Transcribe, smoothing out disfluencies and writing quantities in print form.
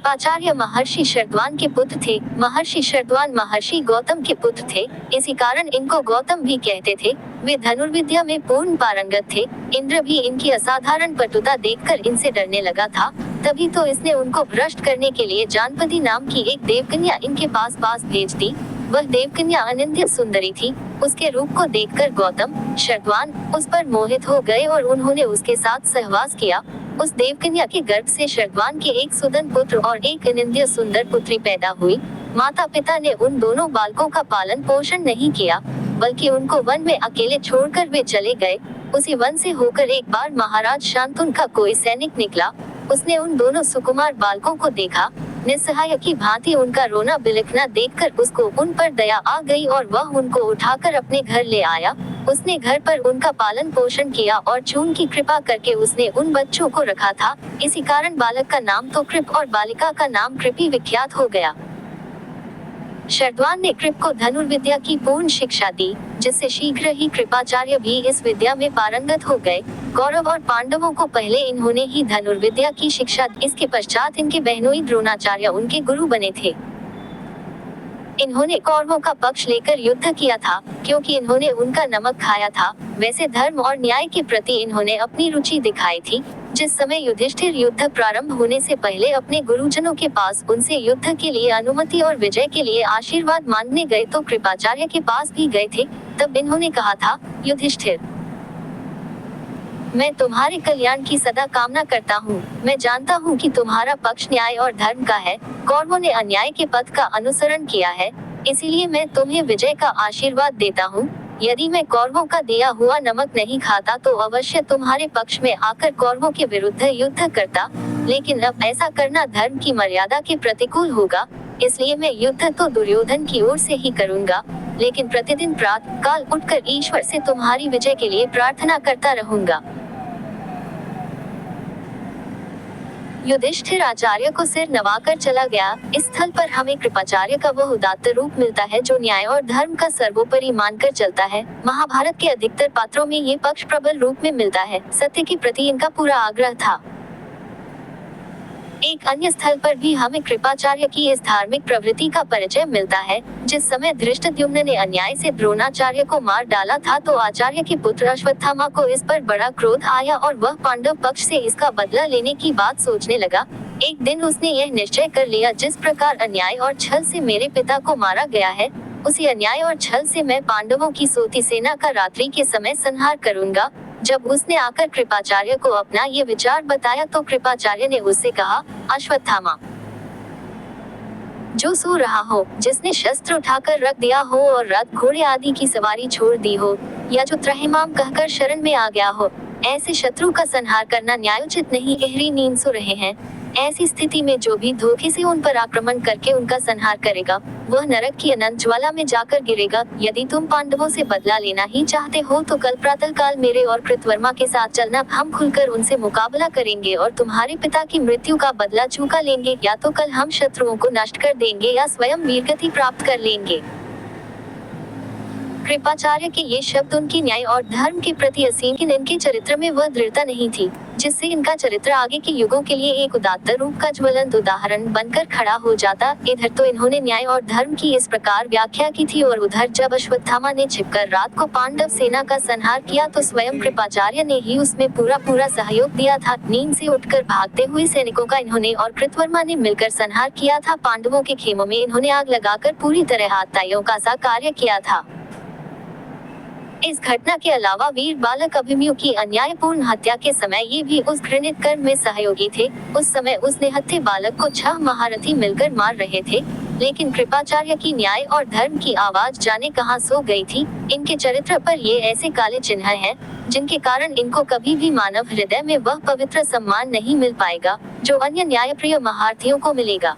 कृपाचार्य महर्षि शरद्वान के पुत्र थे। महर्षि शरद्वान महर्षि गौतम के पुत्र थे, इसी कारण इनको गौतम भी कहते थे। वे धनुर्विद्या में पूर्ण पारंगत थे। इंद्र भी इनकी असाधारण पटुता देखकर इनसे डरने लगा था। तभी तो इसने उनको भ्रष्ट करने के लिए जानपदी नाम की एक देवकन्या इनके पास भेज दी। वह देवकन्या अनन्य सुंदरी थी। उसके रूप को देखकर गौतम, शरद्वान उस पर मोहित हो गए और उन्होंने उसके साथ सहवास किया। उस देवकन्या के गर्भ से शरद्वान के एक सुदन पुत्र और एक अनन्य सुंदर पुत्री पैदा हुई। माता पिता ने उन दोनों बालकों का पालन पोषण नहीं किया, बल्कि उनको वन में अकेले छोड़कर वे चले गए। उसी वन से होकर एक बार महाराज शांतनु का कोई सैनिक निकला। उसने उन दोनों सुकुमार बालकों को देखा। निस्सहाय की भांति उनका रोना बिलखना देखकर उसको उन पर दया आ गई और वह उनको उठाकर अपने घर ले आया। उसने घर पर उनका पालन पोषण किया और चून की कृपा करके उसने उन बच्चों को रखा था। इसी कारण बालक का नाम तो कृप और बालिका का नाम कृपी विख्यात हो गया। शरद्वान ने कृप को धनुर्विद्या की पूर्ण शिक्षा दी, जिससे शीघ्र ही कृपाचार्य भी इस विद्या में पारंगत हो गए। कौरव और पांडवों को पहले इन्होंने ही धनुर्विद्या की शिक्षा दी। इसके पश्चात इनके बहनोई द्रोणाचार्य उनके गुरु बने थे। इन्होंने कौरवों का पक्ष लेकर युद्ध किया था, क्योंकि इन्होंने उनका नमक खाया था। वैसे धर्म और न्याय के प्रति इन्होंने अपनी रुचि दिखाई थी। जिस समय युधिष्ठिर युद्ध प्रारंभ होने से पहले अपने गुरुजनों के पास उनसे युद्ध के लिए अनुमति और विजय के लिए आशीर्वाद मांगने गए तो कृपाचार्य के पास भी गए थे। तब इन्होंने कहा था, युधिष्ठिर, मैं तुम्हारे कल्याण की सदा कामना करता हूँ। मैं जानता हूँ कि तुम्हारा पक्ष न्याय और धर्म का है। कौरवों ने अन्याय के पथ का अनुसरण किया है, इसीलिए मैं तुम्हें विजय का आशीर्वाद देता हूँ। यदि मैं कौरवों का दिया हुआ नमक नहीं खाता तो अवश्य तुम्हारे पक्ष में आकर कौरवों के विरुद्ध युद्ध करता, लेकिन अब ऐसा करना धर्म की मर्यादा के प्रतिकूल होगा। इसलिए मैं युद्ध तो दुर्योधन की ओर से ही करूँगा, लेकिन प्रतिदिन प्रातः काल उठकर ईश्वर से तुम्हारी विजय के लिए प्रार्थना करता रहूँगा। युधिष्ठिर आचार्य को सिर नवाकर चला गया। इस स्थल पर हमें कृपाचार्य का वह उदात्त रूप मिलता है जो न्याय और धर्म का सर्वोपरि मानकर चलता है। महाभारत के अधिकतर पात्रों में ये पक्ष प्रबल रूप में मिलता है। सत्य के प्रति इनका पूरा आग्रह था। एक अन्य स्थल पर भी हमें कृपाचार्य की इस धार्मिक प्रवृत्ति का परिचय मिलता है। जिस समय धृष्टद्युम्न ने अन्याय से द्रोणाचार्य को मार डाला था तो आचार्य के पुत्र अश्वत्थामा को इस पर बड़ा क्रोध आया और वह पांडव पक्ष से इसका बदला लेने की बात सोचने लगा। एक दिन उसने यह निश्चय कर लिया, जिस प्रकार अन्याय और छल से मेरे पिता को मारा गया है, उसी अन्याय और छल से मैं पांडवों की सोती सेना का रात्रि के समय संहार करूंगा। जब उसने आकर कृपाचार्य को अपना ये विचार बताया तो कृपाचार्य ने उससे कहा, अश्वत्थामा, जो सो रहा हो, जिसने शस्त्र उठाकर रख दिया हो और रथ घोड़े आदि की सवारी छोड़ दी हो, या जो त्रहिमाम कहकर शरण में आ गया हो, ऐसे शत्रु का संहार करना न्यायोचित नहीं, गहरी नींद सो रहे हैं। ऐसी स्थिति में जो भी धोखे से उन पर आक्रमण करके उनका संहार करेगा, वह नरक की अनंत ज्वाला में जाकर गिरेगा। यदि तुम पांडवों से बदला लेना ही चाहते हो तो कल प्रातः काल मेरे और कृतवर्मा के साथ चलना। हम खुलकर उनसे मुकाबला करेंगे और तुम्हारे पिता की मृत्यु का बदला चुका लेंगे। या तो कल हम शत्रुओं को नष्ट कर देंगे या स्वयं वीरगति प्राप्त कर लेंगे। कृपाचार्य के ये शब्द उनकी न्याय और धर्म के प्रति असीम, इनके चरित्र में वह दृढ़ता नहीं थी जिससे इनका चरित्र आगे के युगों के लिए एक उदात्त रूप का ज्वलंत उदाहरण बनकर खड़ा हो जाता। इधर तो इन्होंने न्याय और धर्म की इस प्रकार व्याख्या की थी और उधर जब अश्वत्थामा ने छिपकर रात को पांडव सेना का संहार किया तो स्वयं कृपाचार्य ने ही उसमें पूरा सहयोग दिया था। नींद से उठकर भागते हुए सैनिकों का इन्होंने और कृतवर्मा ने मिलकर संहार किया था। पांडवों के खेमों में इन्होंने आग लगाकर पूरी तरह हाथाइयों का सा कार्य किया था। इस घटना के अलावा वीर बालक अभिमन्यु की अन्यायपूर्ण हत्या के समय ये भी उस घृणित कर्म में सहयोगी थे। उस समय उस निहत्थे बालक को 6 महारथी मिलकर मार रहे थे, लेकिन कृपाचार्य की न्याय और धर्म की आवाज जाने कहां सो गई थी। इनके चरित्र पर ये ऐसे काले चिन्ह हैं जिनके कारण इनको कभी भी मानव हृदय में वह पवित्र सम्मान नहीं मिल पाएगा जो अन्य न्यायप्रिय महारथियों को मिलेगा।